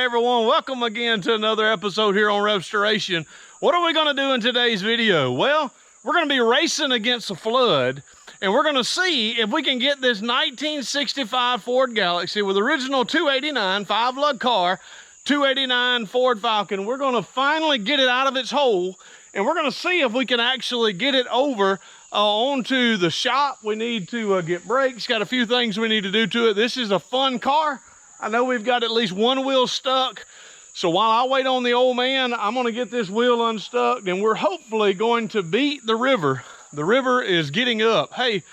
everyone, welcome again to another episode here on RevStoration. What are we going to do in today's video? Well, we're going to be racing against a flood, and we're going to see if we can get this 1965 Ford Galaxie with original 289 5-lug car, 289 Ford Falcon. We're going to finally get it out of its hole, and we're going to see if we can actually get it over onto the shop. We need to get brakes, got a few things we need to do to it. This is a fun car. I know we've got at least one wheel stuck. So while I wait on the old man, I'm gonna get this wheel unstuck, and we're hopefully going to beat the river. The river is getting up. Hey,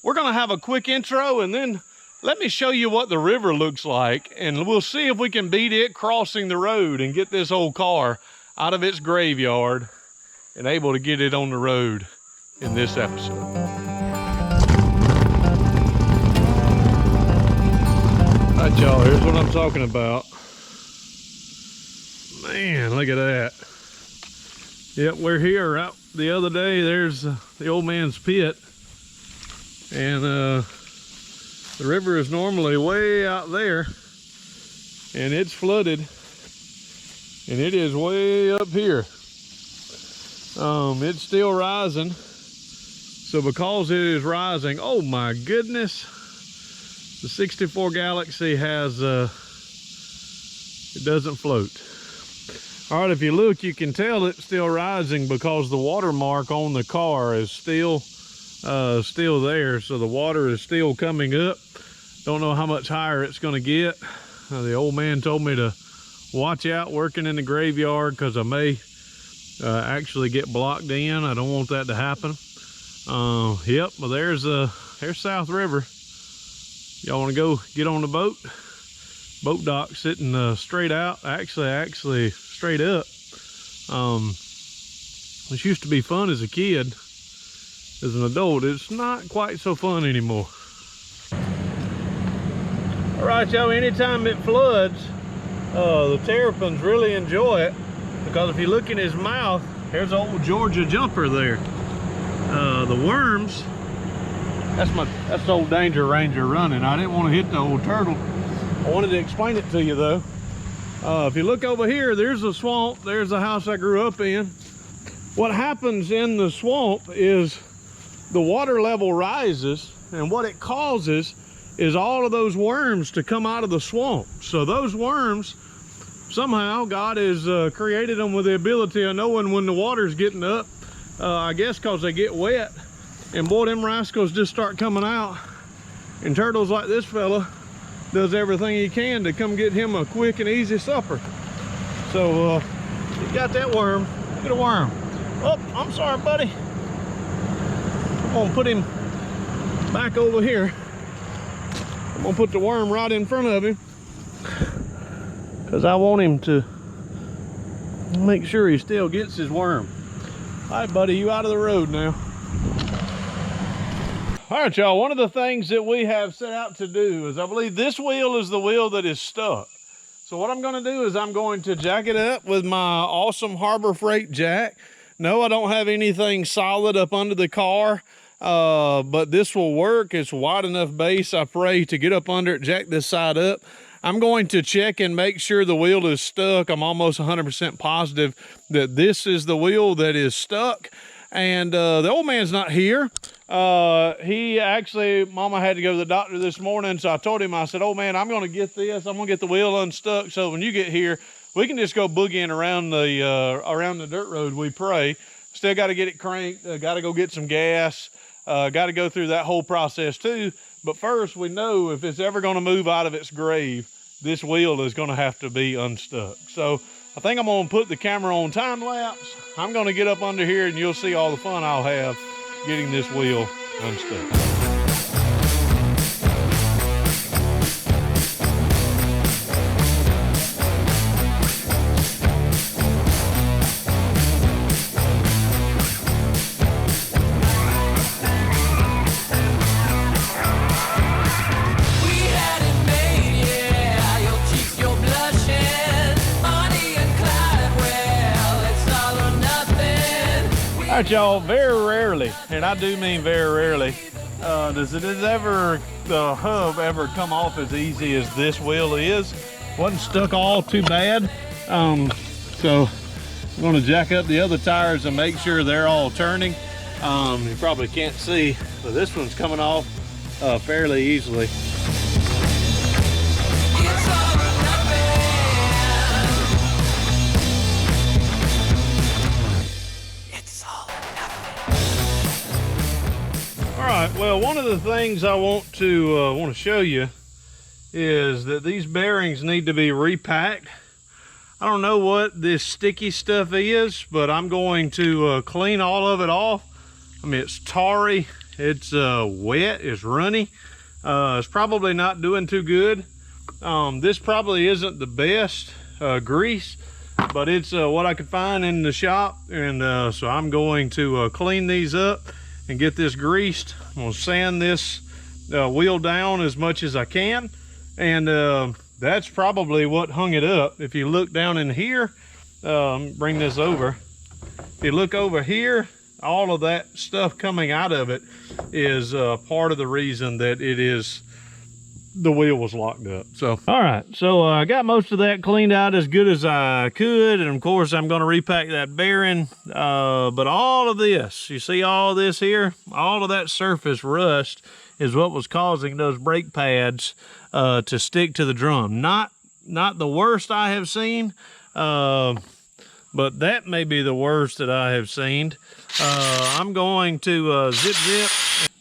we're gonna have a quick intro, and then let me show you what the river looks like, and we'll see if we can beat it crossing the road and get this old car out of its graveyard and able to get it on the road in this episode. All right, y'all, here's what I'm talking about. Man, look at that. Yep, we're here. Out the other day, there's the old man's pit. And the river is normally way out there. And it's flooded. And it is way up here. It's still rising. So because it is rising, oh my goodness. The 64 Galaxie has, it doesn't float. All right, if you look, you can tell it's still rising because the watermark on the car is still there. So the water is still coming up. Don't know how much higher it's gonna get. The old man told me to watch out working in the graveyard because I may actually get blocked in. I don't want that to happen. Yep, well there's South River. Y'all want to go get on the boat? Boat dock sitting straight out, actually straight up. This used to be fun as a kid. As an adult, it's not quite so fun anymore. All right, y'all, anytime it floods, the terrapins really enjoy it, because if you look in his mouth, there's an old Georgia jumper there. The worms, that's the old Danger Ranger running. I didn't want to hit the old turtle. I wanted to explain it to you though. If you look over here, there's a swamp. There's the house I grew up in. What happens in the swamp is the water level rises, and what it causes is all of those worms to come out of the swamp. So those worms, somehow God has created them with the ability of knowing when the water's getting up. I guess because they get wet. And boy, them rascals just start coming out. And turtles like this fella does everything he can to come get him a quick and easy supper. So you got that worm. Look at a worm. Oh, I'm sorry, buddy. I'm gonna put him back over here. I'm gonna put the worm right in front of him, because I want him to make sure he still gets his worm. All right, buddy, you out of the road now. All right, y'all, one of the things that we have set out to do is, I believe this wheel is the wheel that is stuck. So what I'm gonna do is I'm going to jack it up with my awesome Harbor Freight jack. No, I don't have anything solid up under the car, but this will work. It's wide enough base, I pray, to get up under it, jack this side up. I'm going to check and make sure the wheel is stuck. I'm almost 100% positive that this is the wheel that is stuck. And the old man's not here. He actually, Mama had to go to the doctor this morning, so I told him, I said, "Oh man, I'm gonna get this. I'm gonna get the wheel unstuck, so when you get here, we can just go boogieing around the dirt road, we pray." Still got to get it cranked, got to go get some gas, got to go through that whole process too. But first, we know if it's ever gonna move out of its grave, this wheel is gonna have to be unstuck. So I think I'm gonna put the camera on time lapse. I'm gonna get up under here and you'll see all the fun I'll have getting this wheel unstuck. All right, y'all, very rarely, and I do mean very rarely, does the hub ever come off as easy as this wheel is. wasn't stuck all too bad. So I'm gonna jack up the other tires and make sure they're all turning. You probably can't see, but this one's coming off fairly easily. Alright, well, one of the things I want to show you is that these bearings need to be repacked. I don't know what this sticky stuff is, but I'm going to clean all of it off. I mean, it's tarry, it's wet, it's runny. It's probably not doing too good. This probably isn't the best grease, but it's what I could find in the shop. And so I'm going to clean these up and get this greased. I'm gonna sand this wheel down as much as I can. And that's probably what hung it up. If you look down in here, bring this over. If you look over here, all of that stuff coming out of it is part of the reason that the wheel was locked up. So, all right, so I got most of that cleaned out as good as I could. And of course, I'm gonna repack that bearing. But all of this, you see all this here, all of that surface rust is what was causing those brake pads to stick to the drum. Not the worst I have seen, but that may be the worst that I have seen. I'm going to zip.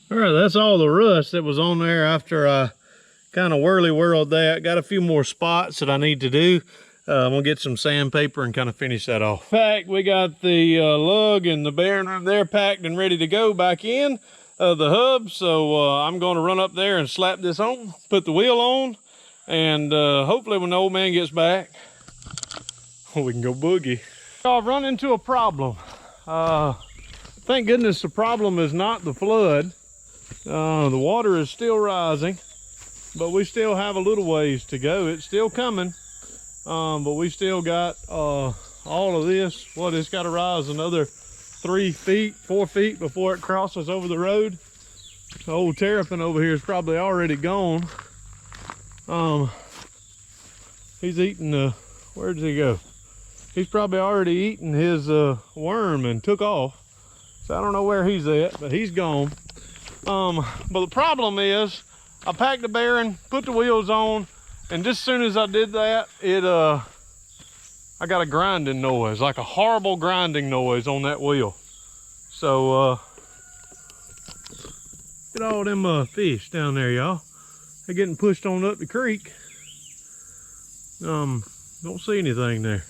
All right, that's all the rust that was on there after I kind of whirled that. Got a few more spots that I need to do. I'm gonna get some sandpaper and kind of finish that off. In fact, we got the lug and the bearing room there packed and ready to go back in the hub. So I'm gonna run up there and slap this on, put the wheel on, and hopefully when the old man gets back, we can go boogie. I've run into a problem. Thank goodness the problem is not the flood. The water is still rising, but we still have a little ways to go. It's still coming, but we still got all of this. It's got to rise another 3 feet, 4 feet before it crosses over the road. The old terrapin over here is probably already gone. He's eating where did he go? He's probably already eaten his worm and took off. So I don't know where he's at, but he's gone. But the problem is, I packed the bearing, put the wheels on, and just as soon as I did that, I got a grinding noise, like a horrible grinding noise on that wheel. So, get all them fish down there, y'all. They're getting pushed on up the creek. Don't see anything there.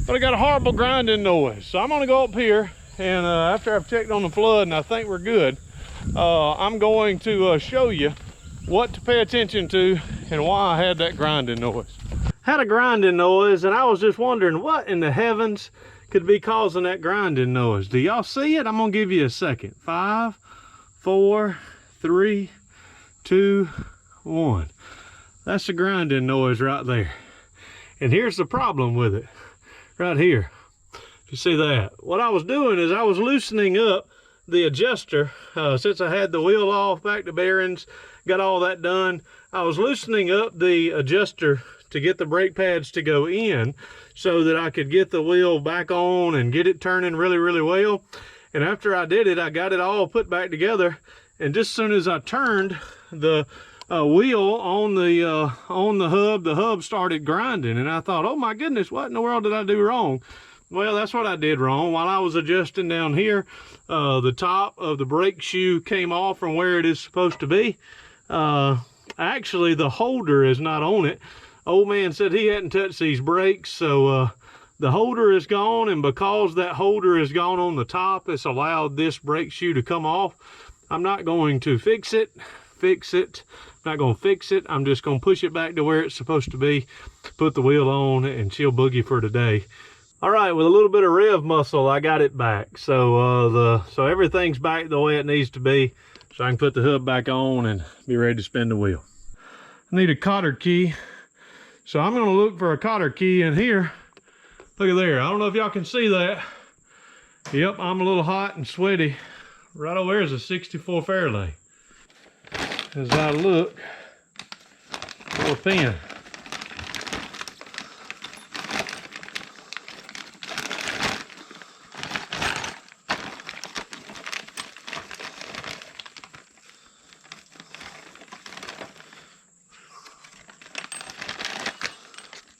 But I got a horrible grinding noise. So I'm gonna go up here, and after I've checked on the flood and I think we're good, I'm going to show you what to pay attention to and why I had that grinding noise. Had a grinding noise, and I was just wondering what in the heavens could be causing that grinding noise. Do y'all see it? I'm gonna give you a second. 5, 4, 3, 2, 1. That's the grinding noise right there. And here's the problem with it, right here. You see that? What I was doing is I was loosening up the adjuster. Since I had the wheel off, back to bearings, got all that done, I was loosening up the adjuster to get the brake pads to go in so that I could get the wheel back on and get it turning really, really well. And after I did it, I got it all put back together, and just as soon as I turned the wheel on the hub started grinding, and I thought, oh my goodness, what in the world did I do wrong? Well, that's what I did wrong. While I was adjusting down here, the top of the brake shoe came off from where it is supposed to be. Actually, the holder is not on it. Old man said he hadn't touched these brakes, so the holder is gone, and because that holder is gone on the top, it's allowed this brake shoe to come off. I'm not going to fix it. I'm not going to fix it. I'm just going to push it back to where it's supposed to be, put the wheel on, and chill boogie for today. All right, with a little bit of rev muscle, I got it back. So so everything's back the way it needs to be, so I can put the hub back on and be ready to spin the wheel. I need a cotter key, so I'm going to look for a cotter key in here. Look at there. I don't know if y'all can see that. Yep, I'm a little hot and sweaty. Right over there is a 64 Fairlane. As I look for a pin.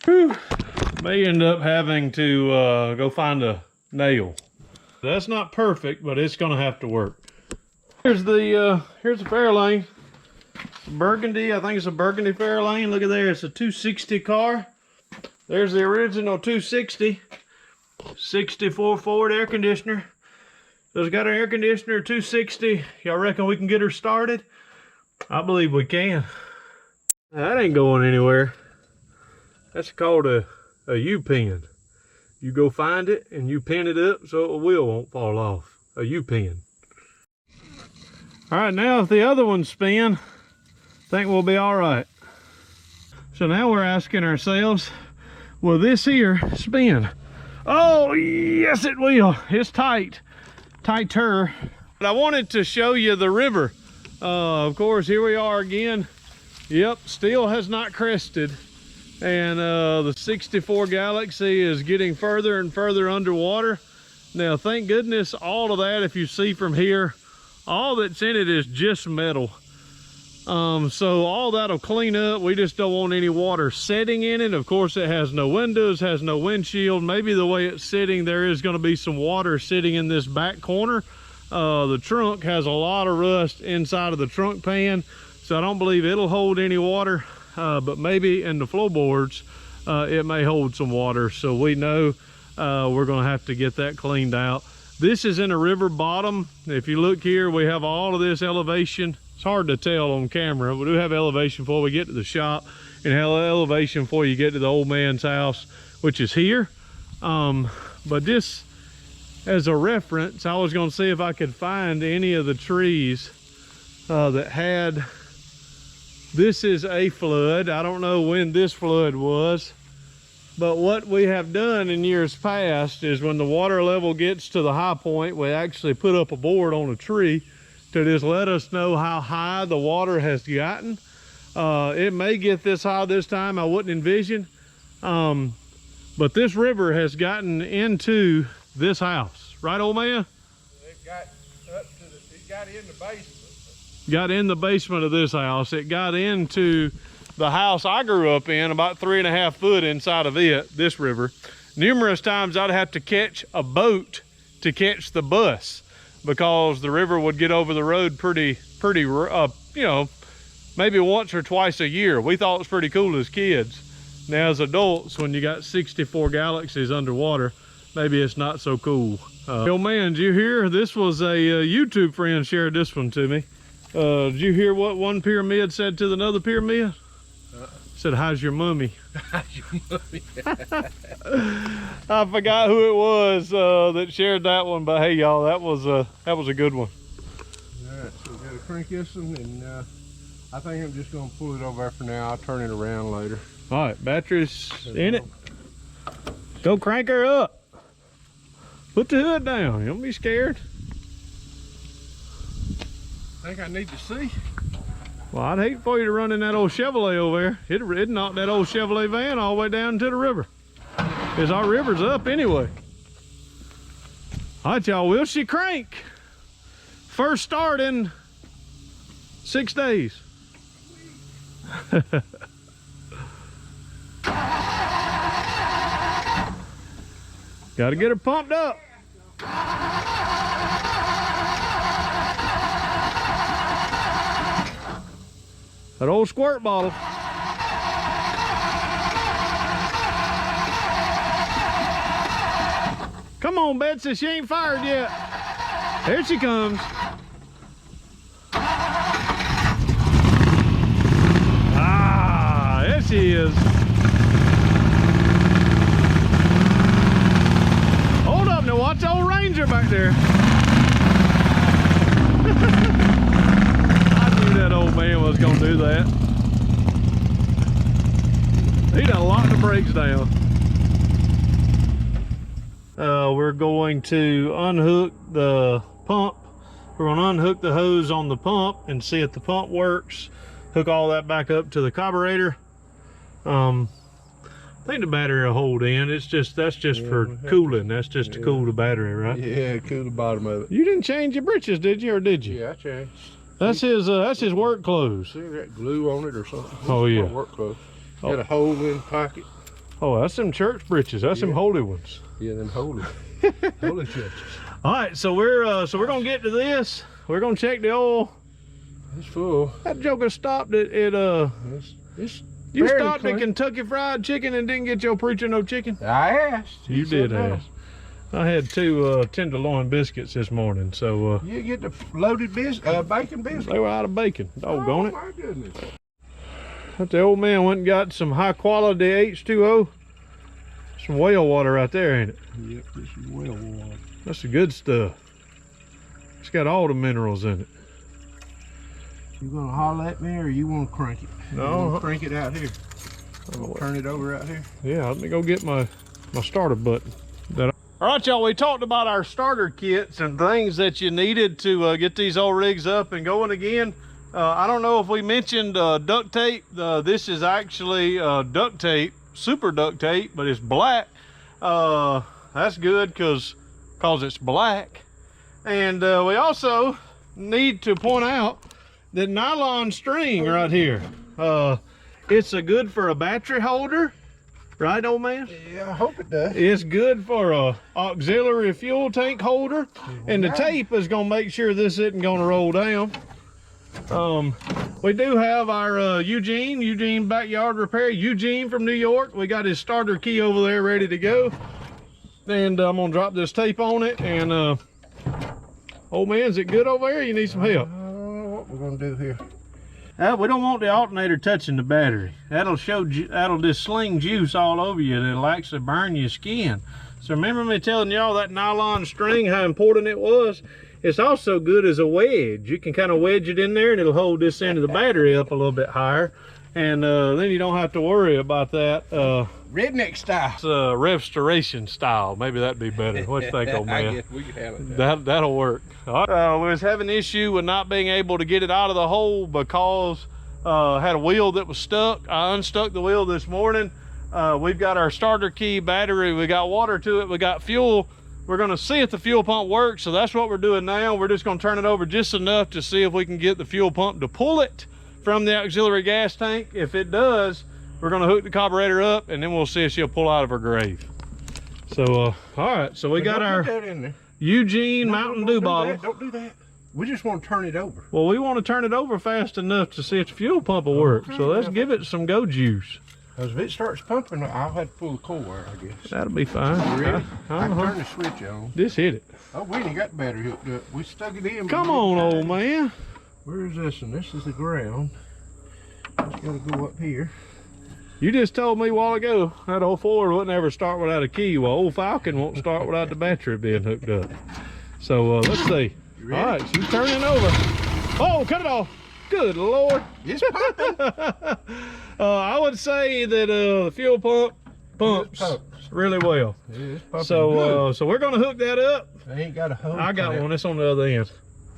Whew. May end up having to go find a nail. That's not perfect, but it's gonna have to work. Here's the Fairlane. Burgundy, I think it's a burgundy Fairlane. Look at there, it's a 260 car. There's the original 260. 64 Ford air conditioner. So it's got an air conditioner, 260. Y'all reckon we can get her started? I believe we can. That ain't going anywhere. That's called a U-pin. You go find it and you pin it up so the wheel won't fall off. A U-pin. All right, now if the other ones spin, I think we'll be all right. So now we're asking ourselves, will this here spin? Oh, yes it will. It's tight, tighter. But I wanted to show you the river. Of course, here we are again. Yep, still has not crested. And the 64 Galaxie is getting further and further underwater. Now, thank goodness, all of that, if you see from here, all that's in it is just metal. So all that'll clean up. We just don't want any water setting in it. Of course, it has no windows, has no windshield. Maybe the way it's sitting, there is going to be some water sitting in this back corner. The trunk has a lot of rust inside of the trunk pan, so I don't believe it'll hold any water. But maybe in the floorboards, it may hold some water. So we know we're going to have to get that cleaned out. This is in a river bottom. If you look here, we have all of this elevation. It's hard to tell on camera. We do have elevation before we get to the shop, and have elevation before you get to the old man's house, which is here. But just as a reference, I was going to see if I could find any of the trees that had. This is a flood. I don't know when this flood was, but what we have done in years past is when the water level gets to the high point, we actually put up a board on a tree to just let us know how high the water has gotten. It may get this high this time, I wouldn't envision. But this river has gotten into this house. Right, old man? It got up to it got in the basement. Got in the basement of this house. It got into the house I grew up in, about 3.5 foot inside of it, this river. Numerous times I'd have to catch a boat to catch the bus because the river would get over the road pretty, you know, maybe once or twice a year. We thought it was pretty cool as kids. Now as adults, when you got 64 Galaxies underwater, maybe it's not so cool. Old man, did you hear? This was a YouTube friend shared this one to me. Did you hear what one pyramid said to another pyramid? Said, how's your mummy? How's your mummy? I forgot who it was that shared that one, but hey y'all, that was a good one. All right, so we got to crank this one, and I think I'm just going to pull it over there for now. I'll turn it around later. All right, battery's in it. Go crank her up. Put the hood down. You don't be scared. I think I need to see. Well, I'd hate for you to run in that old Chevrolet over there. It'd knock that old Chevrolet van all the way down to the river. Because our river's up anyway. All right, y'all, will she crank? First start in 6 days. Got to get her pumped up. That old squirt bottle. Come on, Betsy, she ain't fired yet. Here she comes. Ah, there she is. Hold up now, watch old Ranger back there. That old man was gonna do that. He done locked the brakes down. We're going to unhook the pump. We're gonna unhook the hose on the pump and see if the pump works. Hook all that back up to the carburetor. I think the battery will hold in. That's just for cooling. That's just to cool the battery, right? Yeah, cool the bottom of it. You didn't change your britches, did you, or did you? Yeah, I changed. That's his work clothes. See that glue on it or something? Oh yeah. Work clothes. Got a hole in the pocket. Oh, that's them church britches. That's them holy ones. Yeah, them holy churches. All right, so we're gonna get to this. We're gonna check the oil. It's full. That joker stopped at It's you fairly stopped clean. at Kentucky Fried Chicken and didn't get your preacher no chicken? I asked. You did ask. I had 2 tenderloin biscuits this morning, so You get the loaded bacon biscuit. they were out of bacon. Doggone it. Oh my goodness. But the old man went and got some high quality H2O. Some whale water right there, ain't it? Yep, this is whale water. That's the good stuff. It's got all the minerals in it. You gonna holler at me or you wanna crank it? No. You wanna crank it out here. Turn it over out here. Yeah, let me go get my starter button. All right, y'all, we talked about our starter kits and things that you needed to get these old rigs up and going again. I don't know if we mentioned duct tape. This is actually duct tape, super duct tape, but it's black. That's good because it's black. And we also need to point out that nylon string right here. It's good for a battery holder. Right, old man? Yeah, I hope it does. It's good for a auxiliary fuel tank holder, and the tape is gonna make sure this isn't gonna roll down. We do have our Eugene Backyard Repair. Eugene from New York. We got his starter key over there ready to go. And I'm gonna drop this tape on it. And old man, is it good over there? You need some help? I don't know what we're gonna do here. We don't want the alternator touching the battery. That'll just sling juice all over you, and it'll actually burn your skin. So remember me telling y'all that nylon string, how important it was? It's also good as a wedge. You can kind of wedge it in there and it'll hold this end of the battery up a little bit higher. And then you don't have to worry about that. Redneck style. It's RevStoration style. Maybe that'd be better. What do you think, old man? I guess we could handle that. That'll work. We was having an issue with not being able to get it out of the hole because had a wheel that was stuck. I unstuck the wheel this morning. We've got our starter key battery. We got water to it. We got fuel. We're gonna see if the fuel pump works. So that's what we're doing now. We're just gonna turn it over just enough to see if we can get the fuel pump to pull it from the auxiliary gas tank. If it does, we're gonna hook the carburetor up and then we'll see if she'll pull out of her grave. So, all right, so we got our Eugene Mountain Dew bottle. Don't do that. We just want to turn it over. Well, we want to turn it over fast enough to see if the fuel pump will work. So let's give it some go juice. Because if it starts pumping, I'll have to pull the cord, I guess. That'll be fine. Ready? I can turn the switch on. Just hit it. Oh, we ain't got the battery hooked up. We stuck it in. Come on, old man. Where is this one? This is the ground. It's got to go up here. You just told me a while ago that old Ford wouldn't ever start without a key. Well, old Falcon won't start without the battery being hooked up. So let's see. You All right, she's turning over. Oh, cut it off. Good Lord. It's pumping. I would say that the fuel pump pumps really well. It's pumping So we're gonna hook that up. I ain't got a hose. I got one. It's on the other end.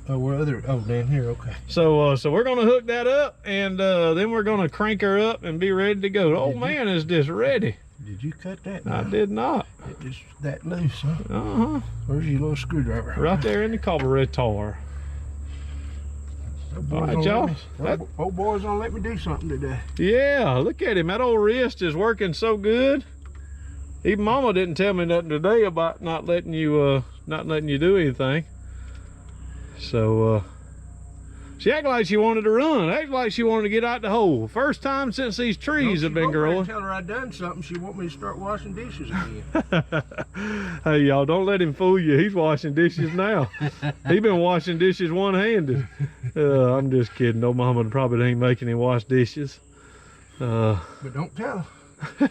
Oh, down here. Okay. So we're gonna hook that up, and then we're gonna crank her up and be ready to go. The old man is just ready. Did you cut that? I did not. It just that loose, huh? Uh-huh. Where's your little screwdriver? Right there in the carburetor. All right, y'all. Old boy's gonna let me do something today. Yeah, look at him. That old wrist is working so good. Even Mama didn't tell me nothing today about not letting you do anything. So she acted like she wanted to run. Acted like she wanted to get out the hole. First time since these trees have been growing. Tell her I done something. She want me to start washing dishes again. Hey, y'all, don't let him fool you. He's washing dishes now. He been washing dishes one-handed. I'm just kidding. No, Mama probably ain't making him wash dishes. But don't tell her.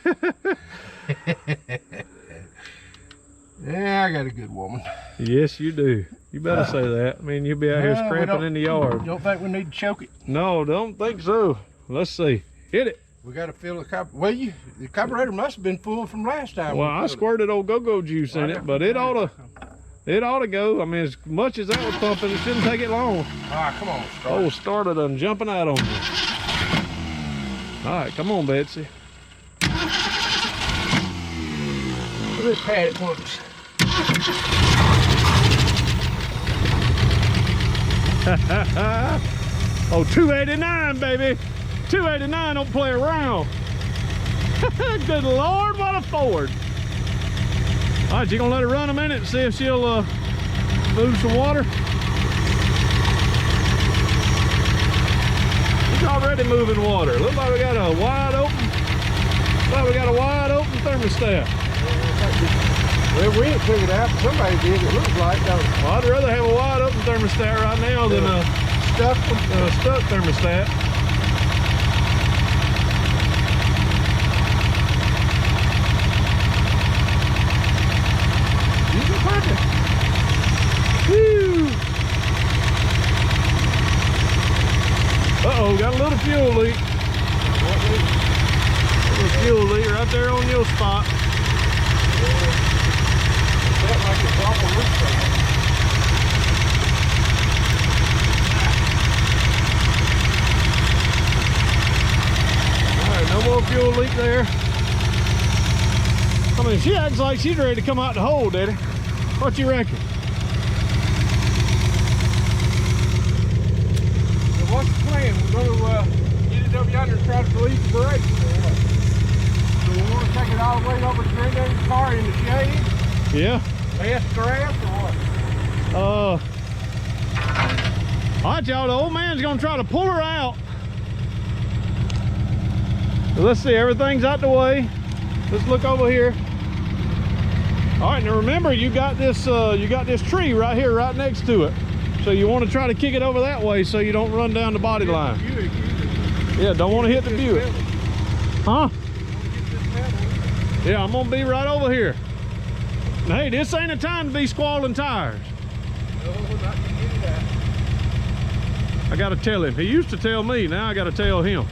Yeah, I got a good woman. Yes, you do. You better say that. I mean, you'll be out here scrapping in the yard. You don't think we need to choke it? No, don't think so. Let's see. Hit it. We got to fill the carburetor. Well, the carburetor must have been full from last time. Well, I squirted old go-go juice in it, but it ought to go. I mean, as much as that was pumping, it shouldn't take it long. All right, come on. Oh, started on jumping out on me. All right, come on, Betsy. Let's pat it once. Oh, 289, baby. 289, don't play around. Good Lord, what a Ford. All right, you gonna let her run a minute and see if she'll move some water? It's already moving water. Looks like we got a wide open thermostat. Well, we ain't figured out. Somebody did. It looks like, don't it? Well, I'd rather have a wide open thermostat right now than a stuck thermostat. Woo! Uh-oh, got a little fuel leak. A little fuel leak right there on your spot. Felt like it's awful loose there. Alright, no more fuel leak there. I mean, she acts like she's ready to come out the hole, Daddy. What you reckon? So what's the plan? We're going to get it up yonder and try to release the brakes. So we want to take it all the way over to Granddaddy's car in the shade? Yeah. Less grass or what? All right, y'all, the old man's gonna try to pull her out. Let's see, everything's out the way. Let's look over here. All right, now remember, you got this tree right here, right next to it. So you want to try to kick it over that way so you don't run down the body line. Yeah, don't want to hit the Buick. Huh? Yeah, I'm gonna be right over here. Now, hey, this ain't a time to be squalling tires. No, not to get it out. I gotta tell him. He used to tell me, now I gotta tell him.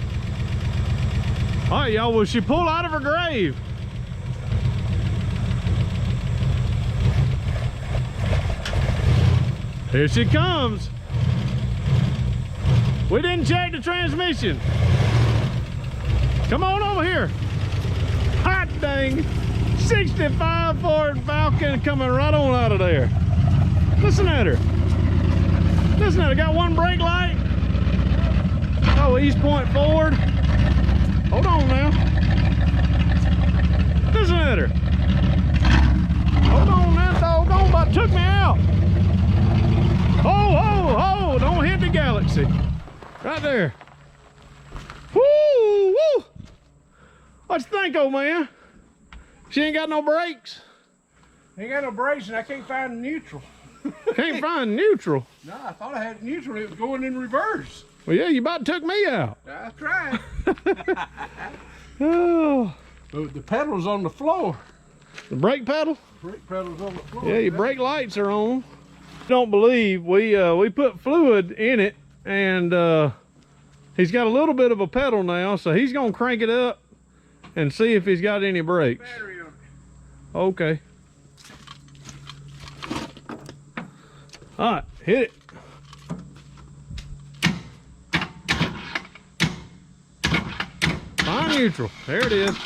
All right, y'all, will she pull out of her grave? Here she comes. We didn't check the transmission. Come on over here. Hot dang. 65 Ford Falcon coming right on out of there. Listen at her. Listen at her. Got one brake light. Oh, East Point Ford. Hold on now. Listen at her. Hold on now, doggone, about took me out. Oh, don't hit the Galaxie. Right there. Woo, woo. What you think, old man? She ain't got no brakes. Ain't got no brakes and I can't find neutral. Can't find neutral. No, I thought I had neutral. It was going in reverse. Well, yeah, you about took me out. I tried. Oh. But the pedal's on the floor. The brake pedal? Brake pedal's on the floor. Yeah, your brake lights are on. Don't believe we put fluid in it, and he's got a little bit of a pedal now, so he's gonna crank it up and see if he's got any brakes. Battery on it. Okay. All right, hit it. Fine neutral. There it is.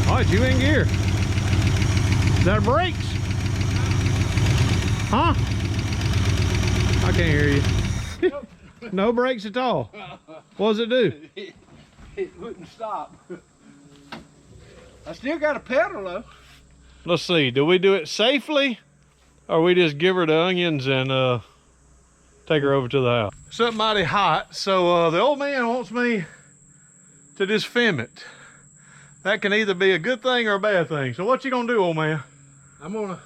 All right, you in gear. Is that brakes? Huh? I can't hear you. Nope. No brakes at all. What does it do? It wouldn't stop. I still got a pedal though. Let's see, do we do it safely, or we just give her the onions and take her over to the house? It's up mighty hot, so the old man wants me to just film it. That can either be a good thing or a bad thing. So what you gonna do, old man? I'm gonna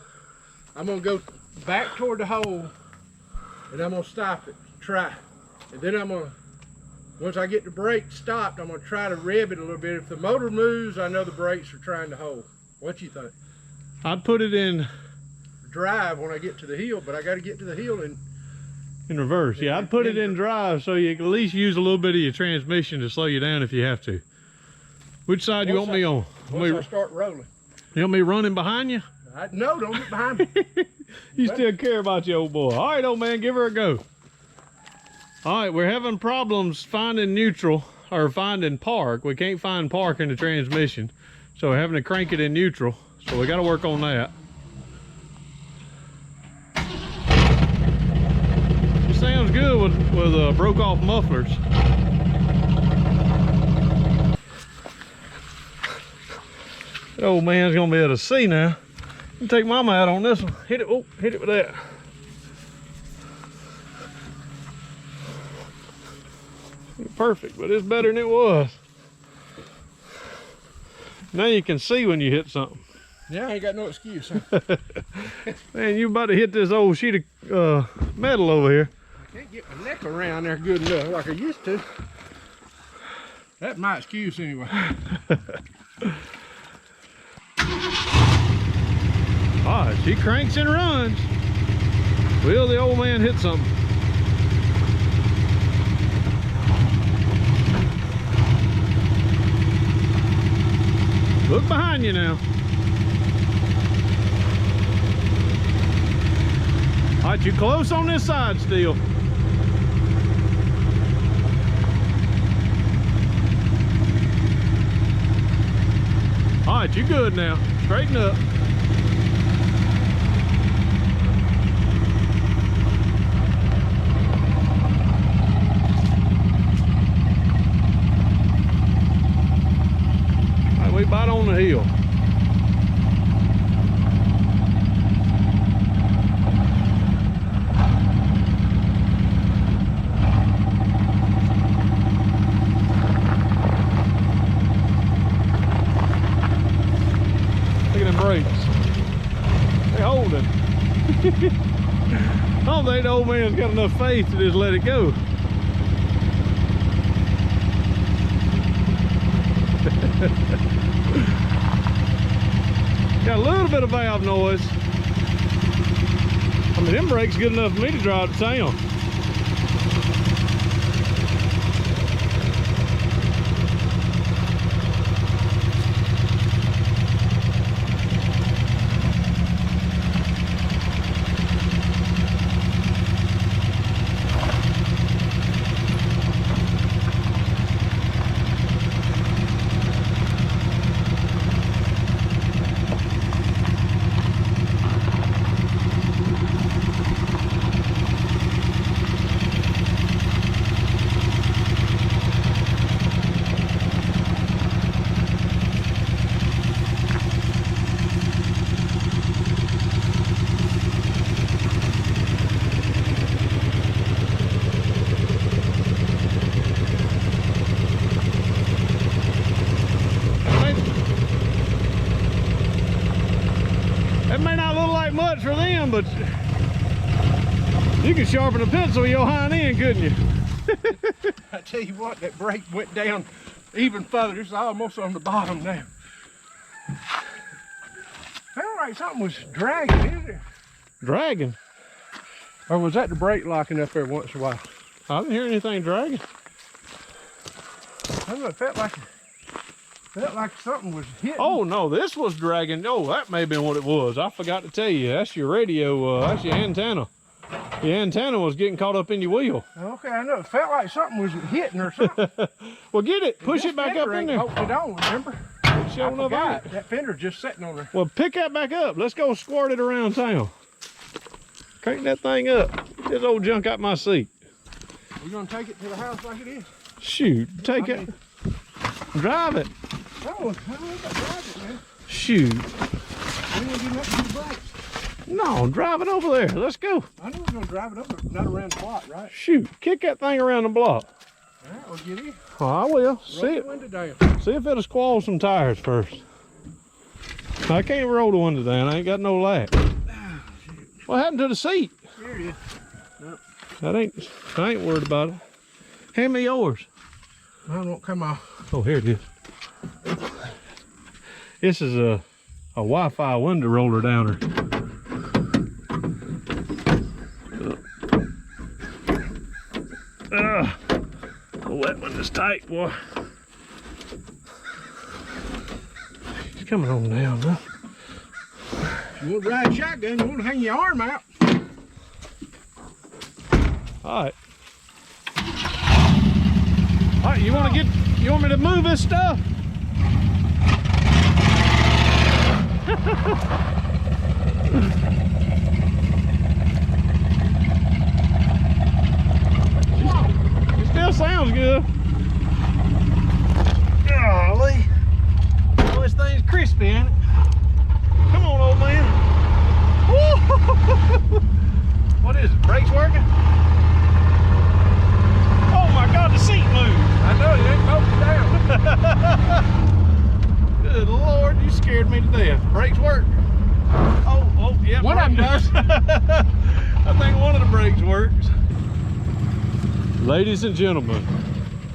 go back toward the hole and I'm gonna stop it, try. And then I'm gonna, once I get the brake stopped, I'm gonna try to rev it a little bit. If the motor moves, I know the brakes are trying to hold. What you think? I'd put it in Drive when I get to the hill, but I gotta get to the hill and in reverse. Yeah, I'd put it in drive so you can at least use a little bit of your transmission to slow you down if you have to. Which side you want me on? Once I start rolling. You want me running behind you? No, don't get behind me. You still care about your old boy. All right, old man, give her a go. All right, we're having problems finding neutral or finding park. We can't find park in the transmission, so we're having to crank it in neutral. So we got to work on that. It sounds good with broke off mufflers. That old man's gonna be able to see now. You take mama out on this one. Hit it. Oh, hit it with that. Perfect, but it's better than it was. Now you can see when you hit something. Yeah, I ain't got no excuse. Huh? Man, you about to hit this old sheet of metal over here. I can't get my neck around there good enough like I used to. That's my excuse anyway. Ah, she cranks and runs. Will the old man hit something? Look behind you now. All right, you close on this side still. All right, you good now. Straighten up. All right, we about on the hill. Brakes. They holding. I don't think the old man's got enough faith to just let it go. Got a little bit of valve noise. I mean, them brakes good enough for me to drive to town. It may not look like much for them, but you could sharpen a pencil with your hind end, couldn't you? I tell you what, that brake went down even further. It's almost on the bottom now. Felt like something was dragging, isn't it? Dragging? Or was that the brake locking up there once in a while? I didn't hear anything dragging. I don't know, it felt like something was hitting. Oh no, this was dragging. Oh, that may have been what it was. I forgot to tell you. That's your radio, that's your antenna. The antenna was getting caught up in your wheel. Okay, I know. It felt like something was hitting or something. Well, get it. Push it back up in there. Hooked it on, remember? It's showing up on it. That fender's just sitting on there. Well, pick that back up. Let's go squirt it around town. Crank that thing up. Get this old junk out my seat. We're going to take it to the house like it is. Shoot, take it. Drive it. No, I don't drive it, man. Shoot. We ain't gonna do nothing to the brakes. No, drive it over there. Let's go. I know we're gonna drive it up, but not around the block, right? Shoot, kick that thing around the block. All right, we'll get in. Oh, I will. Roll See the window down. See if it'll squall some tires first. I can't roll the window down. I ain't got no latch. What happened to the seat? Here it is. Nope. I ain't worried about it. Hand me yours. Mine won't come off. Oh, here it is. This is a Wi-Fi window roller downer. Oh, that one is tight, boy. It's coming on down, huh? You want to ride shotgun, you want to hang your arm out. All right. All right, you want me to move this stuff? It still sounds good. Golly. Well, this thing's crispy, ain't it? Come on, old man. Woo! What is it? Brakes working? Oh my God, the seat moved. I know, you ain't broken down. Good Lord, you scared me to death. Brakes work. Oh, yeah. One of them does. I think one of the brakes works. Ladies and gentlemen,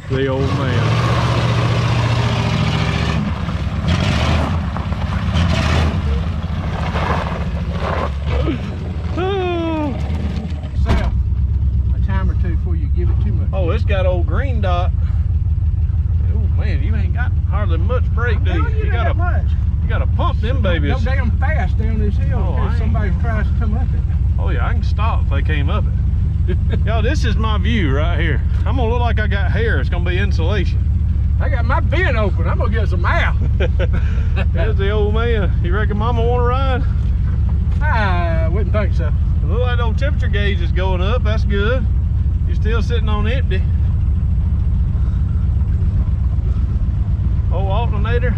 the old man. Sal, a time or two before you give it too much. Oh, it's got old green dot. Oh man, you ain't got hardly much brake, do you? You got much. You got to pump them babies. Go damn fast down this hill in case somebody tries to come up it. Oh yeah, I can stop if they came up it. Y'all, this is my view right here. I'm gonna look like I got hair. It's gonna be insulation. I got my bin open. I'm gonna get some out. There's the old man. You reckon Mama want to ride? I wouldn't think so. It looks like the old temperature gauge is going up. That's good. You're still sitting on empty. Old alternator.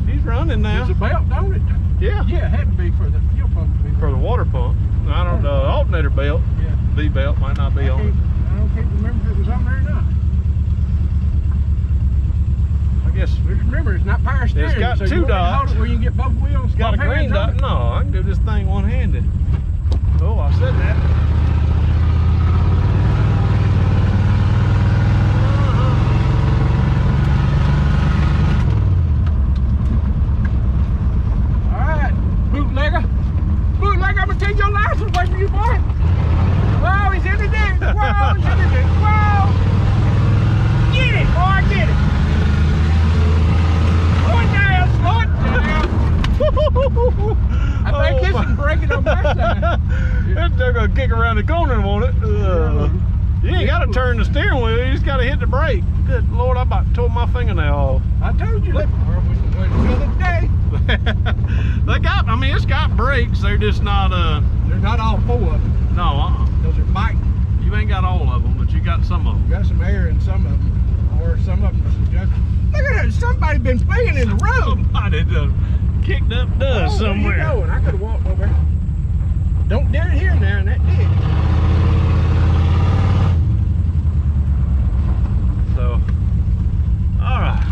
He's running now. There's a belt, don't it? Yeah. Yeah, it had to be for the fuel pump to be For the water pump. I don't know. Alternator belt. Yeah. B belt might not be on it. I don't remember if it was on there or not. I guess Just remember, it's not power steering. It's got so two you dots. hold it where you can get both wheels. it's got a both green hands on dot. it. No, I can do this thing one-handed. Oh, I said that. Bootlegger, I'm gonna take your license away from you, boy. Whoa, he's in the ditch. Whoa, he's in the ditch. Whoa. Get it, boy, get it. Slow it down, slow it down. I think this is breaking on my side. They're gonna kick around the corner, won't it? You ain't gotta turn the steering wheel, you just gotta hit the brake. Good Lord, I about tore my fingernail off. I told you that. The other day. They got, I mean, it's got brakes. They're just not, They're not all four of them. no, Those are bike. you ain't got all of them, but you got some of them. You got some air in some of them. Or some of them is just. Look at that. Somebody been playing in the road. Somebody done kicked up dust somewhere. Where you going? I could have walked over. Don't dare it here now in that ditch. So, all right.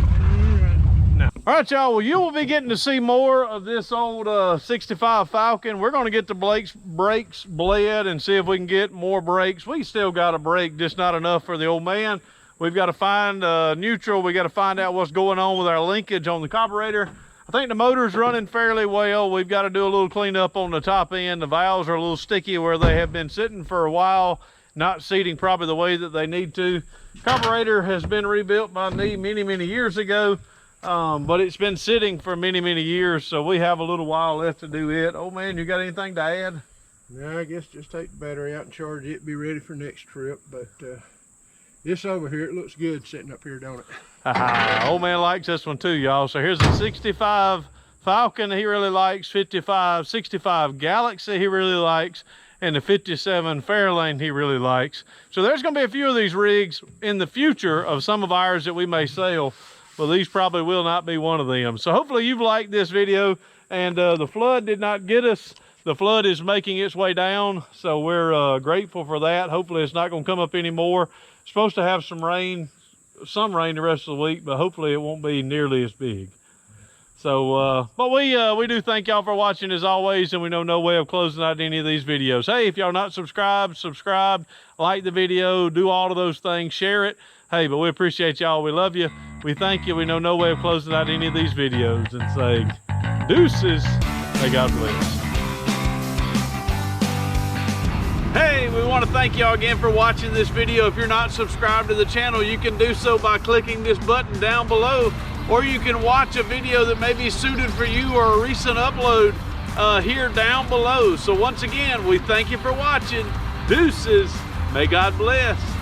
All right, y'all, well, you will be getting to see more of this old 65 Falcon. We're going to get the brakes bled and see if we can get more brakes. We still got a brake, just not enough for the old man. We've got to find neutral. We got to find out what's going on with our linkage on the carburetor. I think the motor's running fairly well. We've got to do a little cleanup on the top end. The valves are a little sticky where they have been sitting for a while, not seating probably the way that they need to. Carburetor has been rebuilt by me many years ago. But it's been sitting for many years, so we have a little while left to do it. Oh man, you got anything to add? No, I guess just take the battery out and charge it, be ready for next trip. But this over here, it looks good sitting up here, don't it? Old man likes this one too, y'all. So here's the 65 Falcon he really likes, 65 Galaxie he really likes, and the 57 Fairlane he really likes. So there's gonna be a few of these rigs in the future of some of ours that we may sell. Well, these probably will not be one of them. So hopefully you've liked this video, and the flood did not get us. The flood is making its way down, so we're grateful for that. Hopefully it's not going to come up anymore. It's supposed to have some rain the rest of the week, but hopefully it won't be nearly as big. So, but we do thank y'all for watching as always, and we know no way of closing out any of these videos. Hey, if y'all not subscribed, like the video, do all of those things, share it. Hey, but we appreciate y'all. We love you. We thank you. We know no way of closing out any of these videos and saying deuces. May God bless. Hey, we want to thank y'all again for watching this video. If you're not subscribed to the channel, you can do so by clicking this button down below, or you can watch a video that may be suited for you or a recent upload here down below. So once again, we thank you for watching. Deuces. May God bless.